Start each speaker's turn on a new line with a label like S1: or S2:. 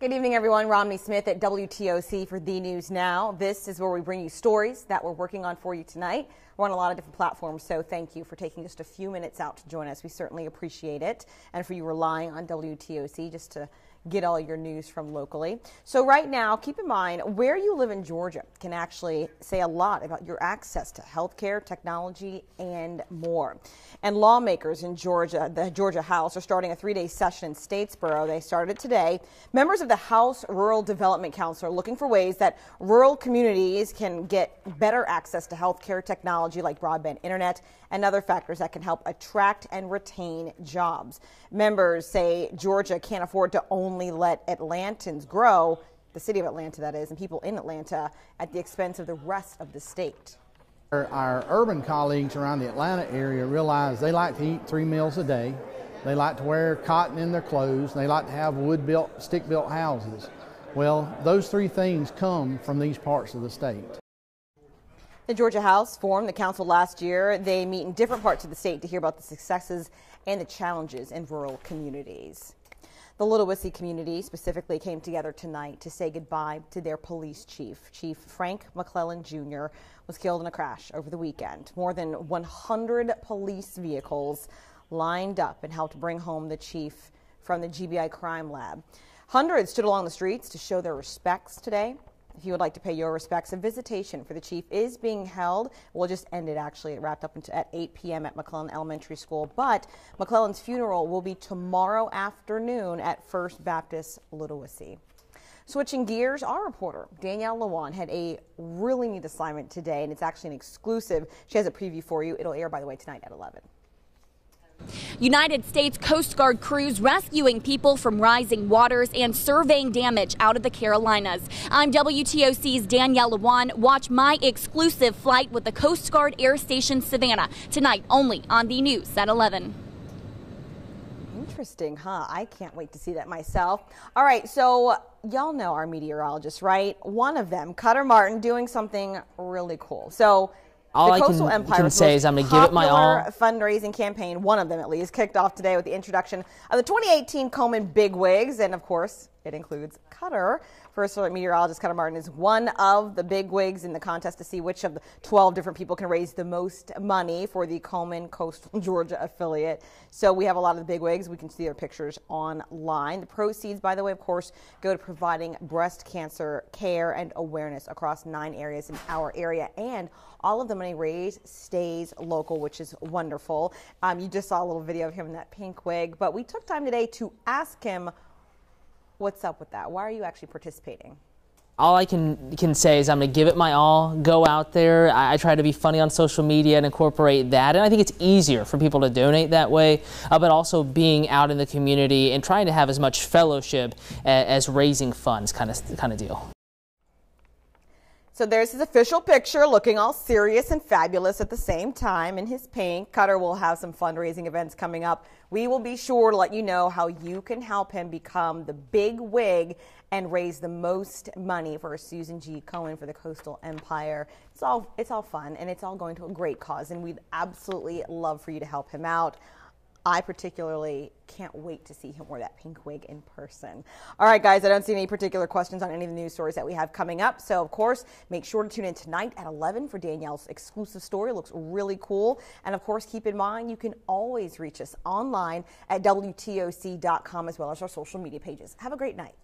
S1: Good evening, everyone. Romney Smith at WTOC for The News Now. This is where we bring you stories that we're working on for you tonight. We're on a lot of different platforms, so thank you for taking just a few minutes out to join us. We certainly appreciate it, and for you relying on WTOC just to get all your news from locally. So right now, keep in mind, where you live in Georgia can actually say a lot about your access to healthcare, technology, and more. And lawmakers in Georgia, the Georgia House, are starting a 3-day session in Statesboro. They started it today. Members of the House Rural Development Council are looking for ways that rural communities can get better access to healthcare, technology like broadband internet, and other factors that can help attract and retain jobs. Members say Georgia can't afford to only let Atlantans grow, the city of Atlanta that is, and people in Atlanta, at the expense of the rest of the state.
S2: Our urban colleagues around the Atlanta area realize they like to eat 3 meals a day. They like to wear cotton in their clothes. They like to have wood-built, stick-built houses. Well, those 3 things come from these parts of the state.
S1: The Georgia House formed the council last year. They meet in different parts of the state to hear about the successes and the challenges in rural communities. The Ludowici community specifically came together tonight to say goodbye to their police chief. Chief Frank McClellan Jr. was killed in a crash over the weekend. More than 100 police vehicles lined up and helped bring home the chief from the GBI crime lab. Hundreds stood along the streets to show their respects today. If you would like to pay your respects, a visitation for the chief is being held. We'll just end it, actually. It wrapped up at 8 p.m. at McClellan Elementary School. But McClellan's funeral will be tomorrow afternoon at First Baptist Ludowici. Switching gears, our reporter, Danielle Lewan, had a really neat assignment today, and it's actually an exclusive. She has a preview for you. It'll air, by the way, tonight at 11.
S3: United States Coast Guard crews rescuing people from rising waters and surveying damage out of the Carolinas. I'm WTOC's Danielle Lewan. Watch my exclusive flight with the Coast Guard Air Station Savannah tonight only on The News at 11.
S1: Interesting, huh? I can't wait to see that myself. All right, so y'all know our meteorologists, right? One of them, Cutter Martin, doing something really cool. So
S4: all
S1: the Coastal Empire's
S4: say is I'm going to give it my all.
S1: Fundraising campaign, one of them at least, kicked off today with the introduction of the 2018 Komen Bigwigs, and of course, it includes Cutter. First meteorologist Cutter Martin is one of the bigwigs in the contest to see which of the 12 different people can raise the most money for the Komen Coastal Georgia affiliate. So we have a lot of the bigwigs. We can see their pictures online. The proceeds, by the way, of course, go to providing breast cancer care and awareness across 9 areas in our area. And all of the money raised stays local, which is wonderful. You just saw a little video of him in that pink wig, but we took time today to ask him what's up with that. Why are you actually participating?
S4: All I can say is I'm going to give it my all, go out there. I try to be funny on social media and incorporate that. And I think it's easier for people to donate that way, but also being out in the community and trying to have as much fellowship as raising funds kind of deal.
S1: So there's his official picture, looking all serious and fabulous at the same time in his pink. Cutter will have some fundraising events coming up. We will be sure to let you know how you can help him become the big wig and raise the most money for Susan G. Komen for the Coastal Empire. It's all fun, and it's all going to a great cause, and we'd absolutely love for you to help him out. I particularly can't wait to see him wear that pink wig in person. All right, guys, I don't see any particular questions on any of the news stories that we have coming up. So, of course, make sure to tune in tonight at 11 for Danielle's exclusive story. It looks really cool. And, of course, keep in mind you can always reach us online at WTOC.com as well as our social media pages. Have a great night.